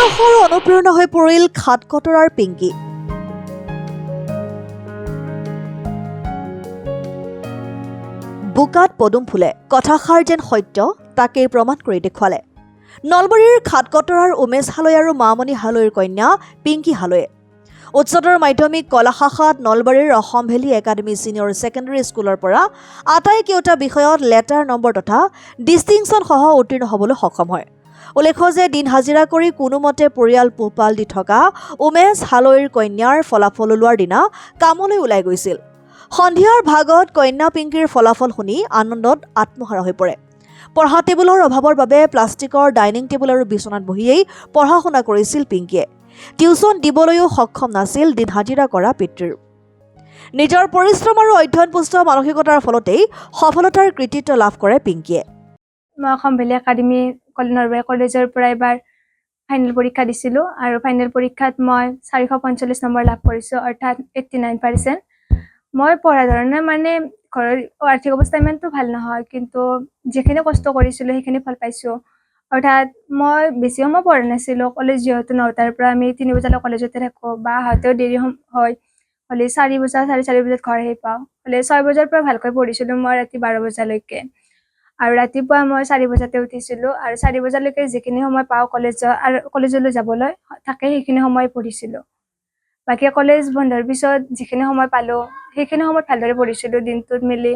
সাহসৰ অনুপ্ৰেৰণা হৈ পৰিল খাটকটৰাৰ পিংকি। বোকাত পদুম ফুলে কথাষাৰ যেন সত্য, তাকেই প্ৰমাণ কৰি দেখুৱালে নলবাৰীৰ খাটকটৰাৰ উমেশ হালৈ আৰু মামণি হালৈৰ কন্যা পিংকি হালৈয়ে। উচ্চতৰ মাধ্যমিক কলা শাখাত নলবাৰীৰ Assam valley academy senior secondary স্কুলৰ পৰা আটাইকেইটা বিষয়ত লেটাৰ নম্বৰ তথা ডিষ্টিংশ্যন সহ উত্তীৰ্ণ হ'বলৈ সক্ষম হয়। উল্লেখ্য যে দিন হাজিৰা কৰি কোনোমতে পৰিয়াল পোহপাল দি থকা উমেশ হালৈৰ কন্যাৰ ফলাফল ওলোৱাৰ দিনা কামলৈ ওলাই গৈছিল। সন্ধিয়াৰ ভাগত কন্যা পিংকিৰ ফলাফল শুনি আনন্দত আত্মহাৰা হৈ পৰে। পঢ়া টেবুলৰ অভাৱৰ বাবে প্লাষ্টিকৰ ডাইনিং টেবুল আৰু বিচনাত বহিয়েই পঢ়া শুনা কৰিছিল পিংকিয়ে। টিউচন দিবলৈও সক্ষম নাছিল দিন হাজিৰা কৰা পিতৃৰ। নিজৰ পৰিশ্ৰম আৰু অধ্যয়নপুষ্ট মানসিকতাৰ ফলতেই সফলতাৰ কৃতিত্ব লাভ কৰে পিংকিয়ে। মই অসম ভেলী একাডেমী নলবাৰী কলেজৰ পৰা এবাৰ ফাইনেল পৰীক্ষা দিছিলোঁ আৰু ফাইনেল পৰীক্ষাত মই 445 নম্বৰ লাভ কৰিছোঁ, অৰ্থাৎ 89%। মই পঢ়া ধৰণে মানে ঘৰৰ আৰ্থিক অৱস্থা ইমানটো ভাল নহয়, কিন্তু যিখিনি কষ্ট কৰিছিলোঁ সেইখিনি ফল পাইছোঁ। অৰ্থাৎ মই বেছি সময় পঢ়া নাছিলোঁ। কলেজ যিহেতু 9টাৰ পৰা আমি 3 বজালৈ কলেজতে থাকোঁ, বা আহোঁতেও দেৰি হয়, হ'লে 4 বজা 4:30 বজাত ঘৰ আহি পাওঁ। হ'লে 6 বজাৰ পৰা ভালকৈ পঢ়িছিলোঁ মই ৰাতি 12 বজালৈকে। আৰু ৰাতিপুৱা মই 4 বজাতে উঠিছিলোঁ আৰু 4 বজালৈকে যিখিনি সময় পাওঁ কলেজলৈ যাবলৈ থাকে সেইখিনি সময় পঢ়িছিলোঁ। বাকী কলেজ বন্ধৰ পিছত যিখিনি সময় পালোঁ সেইখিনি সময়ত ভালদৰে পঢ়িছিলোঁ। দিনটোত মিলি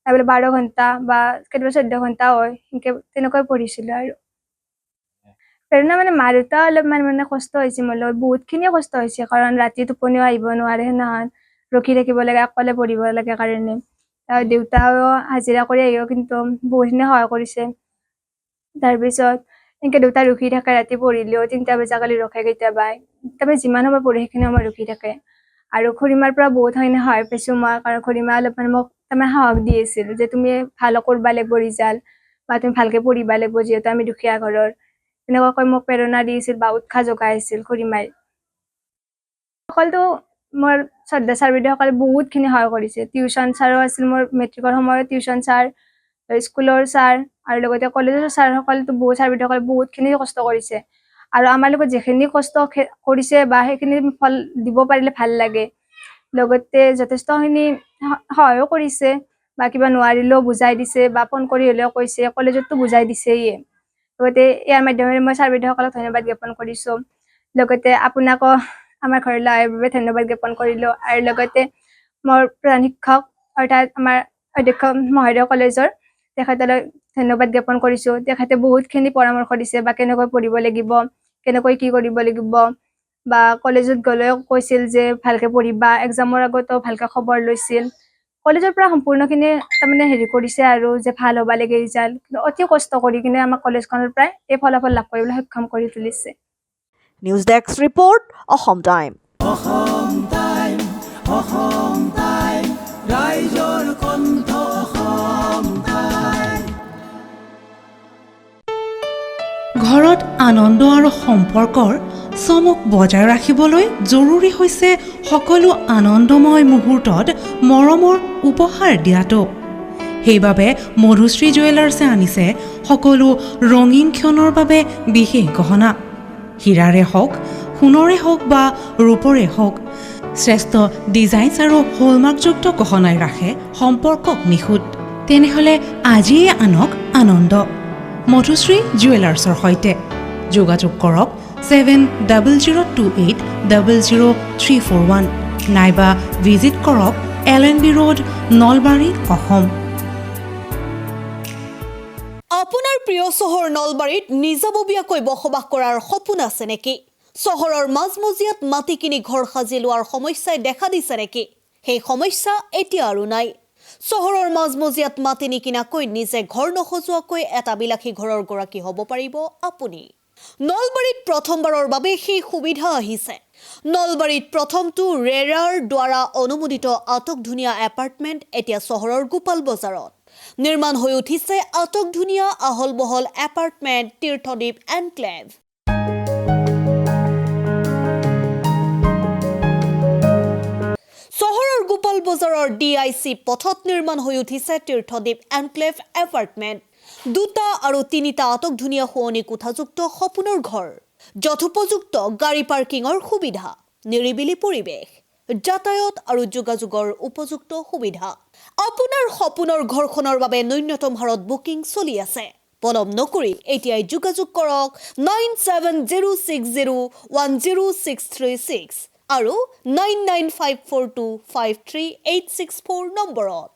তাৰমানে 12 ঘণ্টা বা কেতিয়াবা 14 ঘণ্টা হয়, সেনেকৈ তেনেকৈ পঢ়িছিলোঁ। আৰু প্ৰেৰণা মানে মা দেউতা অলপমান মানে কষ্ট হৈছে মোৰ লগত, বহুতখিনিয়ে কষ্ট হৈছে, কাৰণ ৰাতি টোপনিও আহিব নোৱাৰে, সেইদিনাখন ৰখি থাকিব লাগে অকলে পঢ়িব লাগে কাৰণে। দেউতাও হাজিৰা কৰি আহিও কিন্তু বহুতখিনি সহায় কৰিছে। তাৰপিছত এনেকৈ দেউতা ৰখি থাকে, ৰাতি পঢ়িলেও 3টা বজাকালি ৰখে কেতিয়াবা, তাৰপৰা যিমান সময় পঢ়ে সেইখিনি সময় ৰখি থাকে। আৰু খুৰীমাৰ পৰা বহুতখিনি সহায় পাইছোঁ মই, কাৰণ খুৰীমা অলপমান মোক তাৰমানে সাহস দি আছিল যে তুমি ভাল কৰিব লাগিব ৰিজাল্ট, বা তুমি ভালকৈ পঢ়িব লাগিব, যিহেতু আমি দুখীয়া ঘৰৰ। তেনেকুৱাকৈ মোক প্ৰেৰণা দিছিল বা উৎসাহ যোগাই আছিল খুৰীমাই। অকলতো মোৰ শ্ৰদ্ধা ছাৰ বাইদেউসকলে বহুতখিনি সহায় কৰিছে। টিউশ্যন ছাৰো আছিল মোৰ মেট্ৰিকৰ সময়ত, টিউশ্যন ছাৰ, স্কুলৰ ছাৰ আৰু লগতে কলেজৰ ছাৰসকলেতো ছাৰ বাইদেউসকলে বহুতখিনি কষ্ট কৰিছে। আৰু আমাৰ লগত যিখিনি কষ্ট কৰিছে বা সেইখিনি ফল দিব পাৰিলে ভাল লাগে। লগতে যথেষ্টখিনি সহায়ো কৰিছে, বা কিবা নোৱাৰিলেও বুজাই দিছে, বা ফোন কৰি হ'লেও কৈছে, কলেজততো বুজাই দিছেয়ে। লগতে ইয়াৰ মাধ্যমেৰে মই ছাৰ বাইদেউসকলক ধন্যবাদ জ্ঞাপন কৰিছোঁ। লগতে আপোনাকো আমাৰ ঘৰলৈ অহাৰ বাবে ধন্যবাদ জ্ঞাপন কৰিলোঁ। আৰু লগতে মোৰ প্ৰধান শিক্ষক অৰ্থাৎ আমাৰ অধ্যক্ষ মহোদয় কলেজৰ, তেখেতলৈ ধন্যবাদ জ্ঞাপন কৰিছোঁ। তেখেতে বহুতখিনি পৰামৰ্শ দিছে, বা কেনেকৈ পঢ়িব লাগিব, কেনেকৈ কি কৰিব লাগিব, বা কলেজত গ'লেও কৈছিল যে ভালকৈ পঢ়িবা, এক্সামৰ আগতো ভালকৈ খবৰ লৈছিল। কলেজৰ পৰা সম্পূৰ্ণখিনি তাৰমানে কৰিছে আৰু যে ভাল হ'ব লাগে ৰিজাল্ট, অতি কষ্ট কৰি কিনে আমাক কলেজখনৰ পৰাই এই ফলাফল লাভ কৰিবলৈ সক্ষম কৰি তুলিছে। News desk report, Assam time. ৰাইজৰ কণ্ঠ অসম টাইম। ঘৰত আনন্দ আৰু সম্পৰ্কৰ চমক বজাই ৰাখিবলৈ জৰুৰী হৈছে সকলো আনন্দময় মুহূৰ্তত মৰমৰ উপহাৰ দিয়াটো। সেইবাবে মধুশ্ৰী জুৱেলাৰ্ছে আনিছে সকলো ৰঙীন ক্ষণৰ বাবে বিশেষ গহনা। হীৰাৰে হওক, সোণৰে হওক বা ৰূপৰে হওক, শ্ৰেষ্ঠ ডিজাইনছ আৰু হলমাৰ্কযুক্ত গহনাই ৰাখে সম্পৰ্কক নিখুঁত। তেনেহ'লে আজিয়ে আনক আনন্দ মধুশ্ৰী জুৱেলাৰ্ছৰ সৈতে। যোগাযোগ কৰক 7002800341 নাইবা ভিজিট কৰক LNB ৰোড, নলবাৰী, অসম। আপোনাৰ প্ৰিয় চহৰ নলবাৰীত নিজাববীয়াকৈ বসবাস কৰাৰ সপোন আছে নেকি? চহৰৰ মাজমজিয়াত মাটি কিনি ঘৰ সাজি লোৱাৰ সমস্যাই দেখা দিছে নেকি? সেই সমস্যা এতিয়া আৰু নাই। চহৰৰ মাজমজিয়াত মাটি নিকিনাকৈ নিজে ঘৰ নসজোৱাকৈ এটা বিলাসী ঘৰৰ গৰাকী হ'ব পাৰিব আপুনি। নলবাৰীত প্ৰথমবাৰৰ বাবে সেই সুবিধা আহিছে। নলবাৰীত প্ৰথমটো ৰেৰাৰ দ্বাৰা অনুমোদিত আটকধুনীয়া এপাৰ্টমেণ্ট এতিয়া চহৰৰ গোপাল বজাৰত। নিৰ্মাণ হৈ উঠিছে আটকধুনীয়া আহল বহল এপাৰ্টমেণ্ট তীৰ্থদ্বীপ এনক্লেভ। চহৰৰ গোপাল বজাৰৰ DIC পথত নিৰ্মাণ হৈ উঠিছে তীৰ্থদ্বীপ এনক্লেভ এপাৰ্টমেণ্ট। 2টা আৰু 3টা আটকধুনীয়া শুৱনি কোঠাযুক্ত সপোনৰ ঘৰ। যথোপযুক্ত গাড়ী পাৰ্কিঙৰ সুবিধা, নিৰিবিলি পৰিৱেশ, যাতায়াত আৰু যোগাযোগৰ উপযুক্ত সুবিধা। আপোনাৰ সপোনৰ ঘৰখনৰ বাবে ন্যূনতম হাৰত বুকিং চলি আছে। পলম নকৰি এতিয়াই যোগাযোগ কৰক 9706010636 আৰু 9954253864 নম্বৰত।